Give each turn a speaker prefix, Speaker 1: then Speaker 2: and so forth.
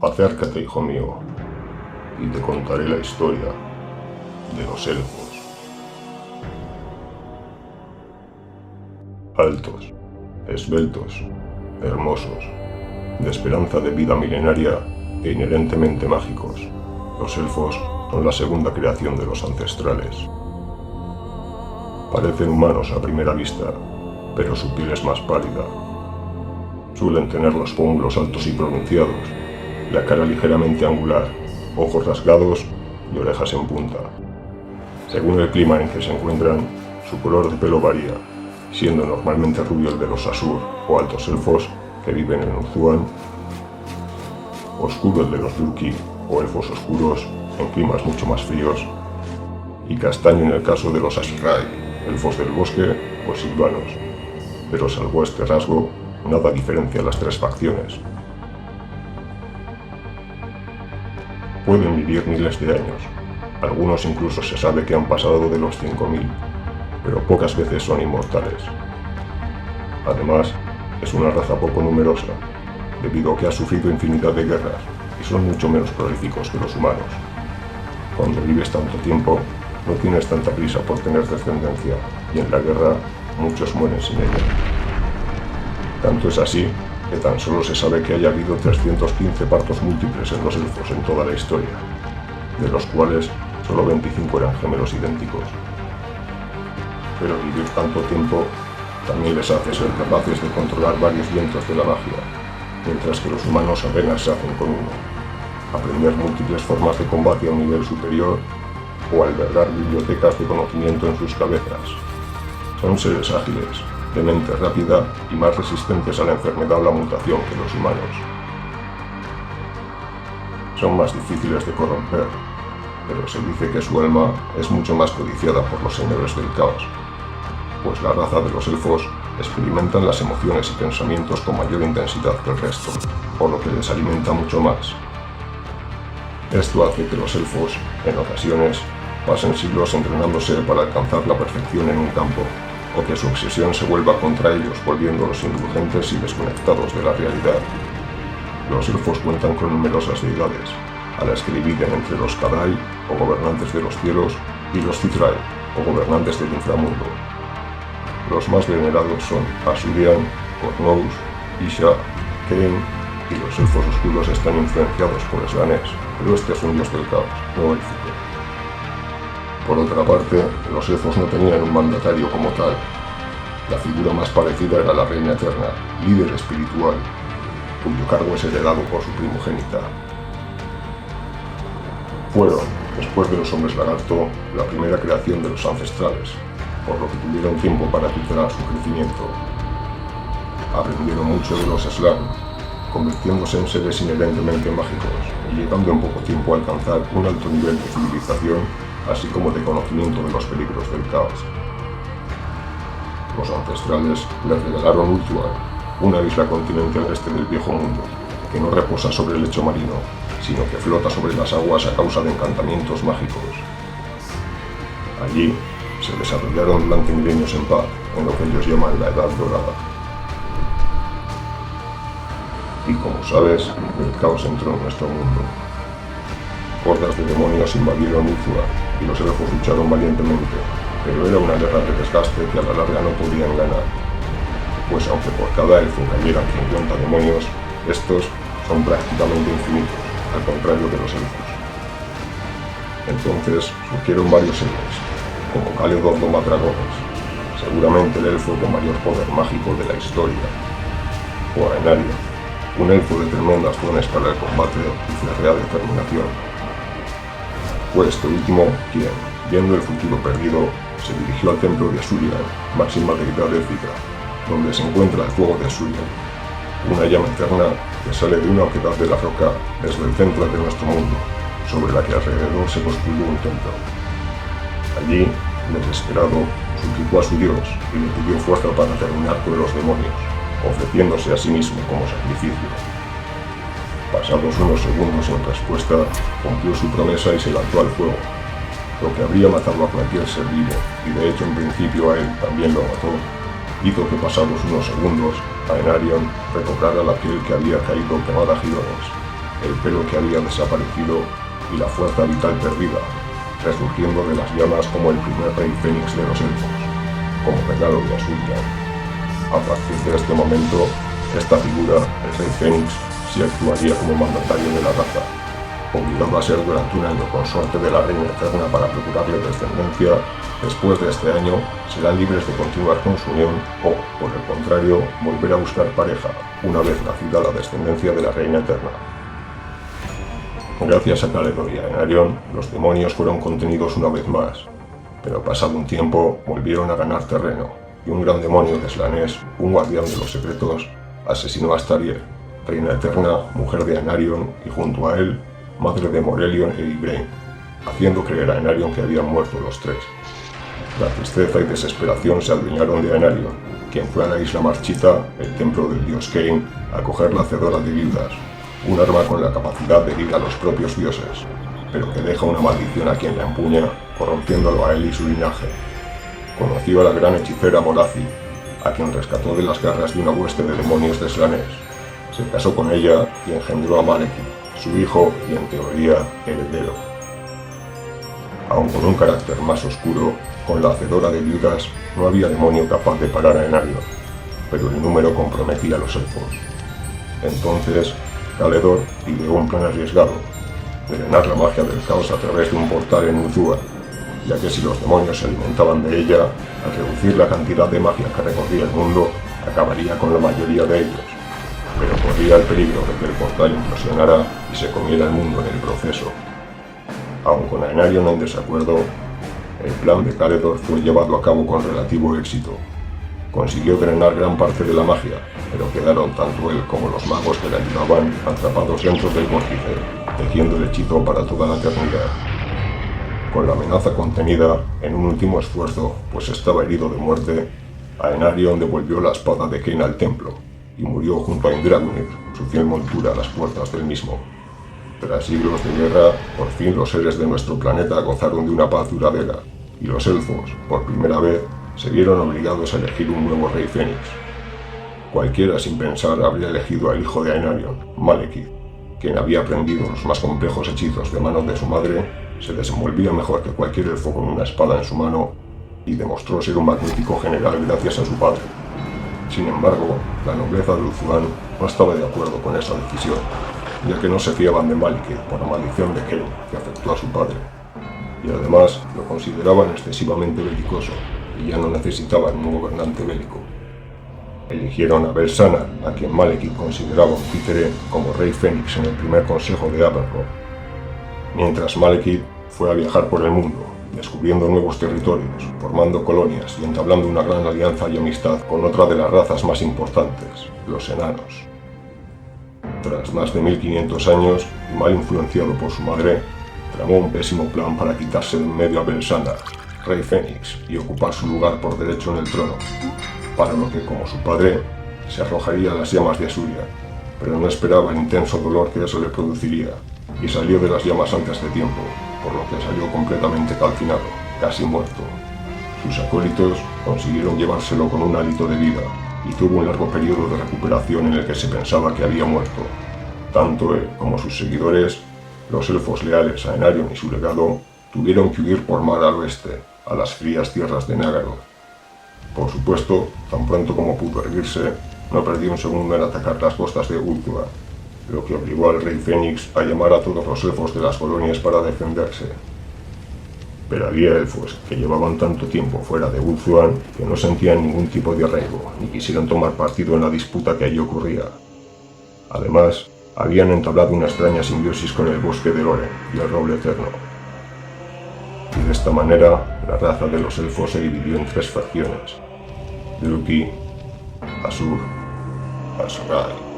Speaker 1: Acércate, hijo mío, y te contaré la historia de los elfos. Altos, esbeltos, hermosos, de esperanza de vida milenaria e inherentemente mágicos, los elfos son la segunda creación de los ancestrales. Parecen humanos a primera vista, pero su piel es más pálida. Suelen tener los pómulos altos y pronunciados, la cara ligeramente angular, ojos rasgados y orejas en punta. Según el clima en que se encuentran, su color de pelo varía, siendo normalmente rubio el de los Asur o altos elfos que viven en Ulthuan, oscuro el de los Durki o elfos oscuros en climas mucho más fríos, y castaño en el caso de los Ashrai, elfos del bosque o silvanos, pero salvo este rasgo, nada diferencia a las tres facciones. Pueden vivir miles de años, algunos incluso se sabe que han pasado de los 5000, pero pocas veces son inmortales. Además, es una raza poco numerosa, debido a que ha sufrido infinidad de guerras y son mucho menos prolíficos que los humanos. Cuando vives tanto tiempo, no tienes tanta prisa por tener descendencia, y en la guerra muchos mueren sin ella. Tanto es así que tan solo se sabe que haya habido 315 partos múltiples en los elfos en toda la historia, de los cuales solo 25 eran gemelos idénticos. Pero vivir tanto tiempo también les hace ser capaces de controlar varios vientos de la magia, mientras que los humanos apenas se hacen con uno. Aprender múltiples formas de combate a un nivel superior o albergar bibliotecas de conocimiento en sus cabezas. Son seres ágiles, de mente rápida y más resistentes a la enfermedad o la mutación que los humanos. Son más difíciles de corromper, pero se dice que su alma es mucho más codiciada por los señores del caos, pues la raza de los elfos experimentan las emociones y pensamientos con mayor intensidad que el resto, por lo que les alimenta mucho más. Esto hace que los elfos, en ocasiones, pasen siglos entrenándose para alcanzar la perfección en un campo, o que su obsesión se vuelva contra ellos, volviéndolos indulgentes y desconectados de la realidad. Los elfos cuentan con numerosas deidades, a las que dividen entre los Kadai, o gobernantes de los cielos, y los Cithrai, o gobernantes del inframundo. Los más venerados son Asurian, Kornous, Isha, Cain, y los elfos oscuros están influenciados por Slanesh, pero este es un dios del caos, no élfico. Por otra parte, los elfos no tenían un mandatario como tal. La figura más parecida era la Reina Eterna, líder espiritual, cuyo cargo es heredado por su primogénita. Fueron, después de los hombres lagarto, la primera creación de los ancestrales, por lo que tuvieron tiempo para tutelar su crecimiento. Aprendieron mucho de los Slann, convirtiéndose en seres inherentemente mágicos y llegando en poco tiempo a alcanzar un alto nivel de civilización, así como de conocimiento de los peligros del caos. Los ancestrales les regalaron Ulthuan, una isla continente al este del viejo mundo, que no reposa sobre el lecho marino, sino que flota sobre las aguas a causa de encantamientos mágicos. Allí se desarrollaron durante milenios en paz, en lo que ellos llaman la Edad Dorada. Y como sabes, el caos entró en nuestro mundo. Hordas de demonios invadieron Ulthuan y los elfos lucharon valientemente, pero era una guerra de desgaste que a la larga no podían ganar, pues aunque por cada elfo cayeran 50 demonios, estos son prácticamente infinitos, al contrario de los elfos. Entonces surgieron varios héroes, como Caledor Domadragones, seguramente el elfo con mayor poder mágico de la historia, o Aenarion, un elfo de tremendas dones para el combate y férrea determinación. Fue este último quien, viendo el futuro perdido, se dirigió al templo de Asurian, máxima deidad élfica, donde se encuentra el fuego de Asurian, una llama eterna que sale de una oquedad de la roca desde el centro de nuestro mundo, sobre la que alrededor se construyó un templo. Allí, desesperado, suplicó a su dios y le pidió fuerza para terminar con los demonios, ofreciéndose a sí mismo como sacrificio. Pasados unos segundos en respuesta, cumplió su promesa y se lanzó al fuego, lo que habría matado a cualquier ser vivo, y de hecho en principio a él también lo mató, hizo que pasados unos segundos Aenarion recobrara la piel que había caído quemada a jirones, el pelo que había desaparecido y la fuerza vital perdida, resurgiendo de las llamas como el primer rey fénix de los elfos, como regalo de Azurian. A partir de este momento, esta figura, el rey fénix, sí actuaría como mandatario de la raza, obligado a ser durante un año consorte de la reina eterna para procurarle descendencia. Después de este año, serán libres de continuar con su unión o, por el contrario, volver a buscar pareja, una vez nacida la descendencia de la reina eterna. Gracias a Caledor y a Aenarion, los demonios fueron contenidos una vez más, pero pasado un tiempo volvieron a ganar terreno, y un gran demonio de Slanesh, un guardián de los secretos, asesinó a Astariel, reina eterna, mujer de Aenarion, y junto a él, madre de Morelion e Igraine, haciendo creer a Aenarion que habían muerto los tres. La tristeza y desesperación se adueñaron de Aenarion, quien fue a la isla marchita, el templo del dios Cain, a coger la Hacedora de Viudas, un arma con la capacidad de herir a los propios dioses, pero que deja una maldición a quien la empuña, corrompiéndolo a él y su linaje. Conoció a la gran hechicera Morathi, a quien rescató de las garras de una hueste de demonios de Slanesh. Se casó con ella y engendró a Malekith, su hijo y, en teoría, heredero. Aun con un carácter más oscuro, con la Hacedora de Viudas no había demonio capaz de parar a Aenarion, pero el número comprometía a los elfos. Entonces, Caledor ideó un plan arriesgado: drenar la magia del caos a través de un portal en Ulthuan, ya que si los demonios se alimentaban de ella, al reducir la cantidad de magia que recorría el mundo, acabaría con la mayoría de ellos, pero corría el peligro de que el portal implosionara y se comiera el mundo en el proceso. Aun con Aenarion en desacuerdo, el plan de Caledor fue llevado a cabo con relativo éxito. Consiguió drenar gran parte de la magia, pero quedaron tanto él como los magos que le ayudaban atrapados dentro del vórtice, tejiendo el hechizo para toda la eternidad. Con la amenaza contenida, en un último esfuerzo, pues estaba herido de muerte, Aenarion devolvió la espada de Cain al templo, y murió junto a Indragunir, su fiel montura a las puertas del mismo. Tras siglos de guerra, por fin los seres de nuestro planeta gozaron de una paz duradera, y los elfos, por primera vez, se vieron obligados a elegir un nuevo rey fénix. Cualquiera sin pensar habría elegido al hijo de Aenarion, Malekith, quien había aprendido los más complejos hechizos de manos de su madre, se desenvolvía mejor que cualquier elfo con una espada en su mano, y demostró ser un magnífico general gracias a su padre. Sin embargo, la nobleza de Ulthuan no estaba de acuerdo con esa decisión, ya que no se fiaban de Malekith por la maldición de Cain que afectó a su padre, y además lo consideraban excesivamente belicoso y ya no necesitaban un gobernante bélico. Eligieron a Belsanar, a quien Malekith consideraba un títere, como rey fénix en el primer consejo de Aberlour, mientras Malekith fue a viajar por el mundo, descubriendo nuevos territorios, formando colonias y entablando una gran alianza y amistad con otra de las razas más importantes, los enanos. Tras más de 1500 años, y mal influenciado por su madre, tramó un pésimo plan para quitarse de en medio a Belsanar, rey fénix, y ocupar su lugar por derecho en el trono, para lo que, como su padre, se arrojaría a las llamas de Azurian, pero no esperaba el intenso dolor que eso le produciría, y salió de las llamas antes de tiempo, por lo que salió completamente calcinado, casi muerto. Sus acólitos consiguieron llevárselo con un hálito de vida, y tuvo un largo periodo de recuperación en el que se pensaba que había muerto. Tanto él como sus seguidores, los elfos leales a Aenarion y su legado, tuvieron que huir por mar al oeste, a las frías tierras de Nagaroth. Por supuesto, tan pronto como pudo erguirse, no perdió un segundo en atacar las costas de Ulthuan, lo que obligó al rey Fénix a llamar a todos los elfos de las colonias para defenderse. Pero había elfos que llevaban tanto tiempo fuera de Ulthuan que no sentían ningún tipo de arraigo, ni quisieron tomar partido en la disputa que allí ocurría. Además, habían entablado una extraña simbiosis con el bosque de Lórien y el roble eterno. Y de esta manera, la raza de los elfos se dividió en tres facciones: Druki, Azur, Azorai.